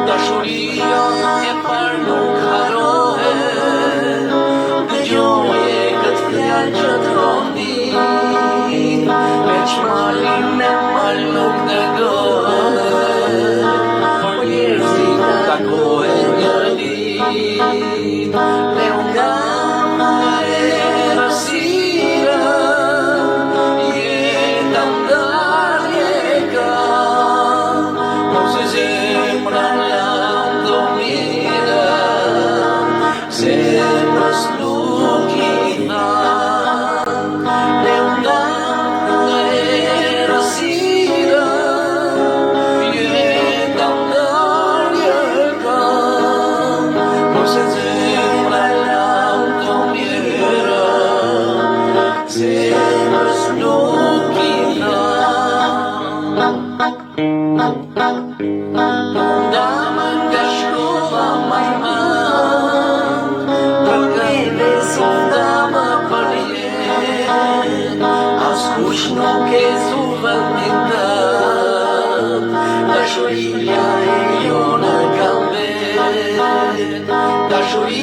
Dashuria e par nuk harohet, dëgjoje këtë fjalë që thondi, veç malin me mal nuk dëgohet, por njerëzit takohen një ditë, me nga e rasira, jeta ndarje ka, mos e zemra lando mira, zemrës nuk i tha, me nga e rasira, jeta ndarje ka, mos e zemra lando mira, zemrës nuk i tha. Dama nga shkolla majman, për neve son dama për jet, askush nuk e zuvendin tët, dashuria e jona ka vet, dashuria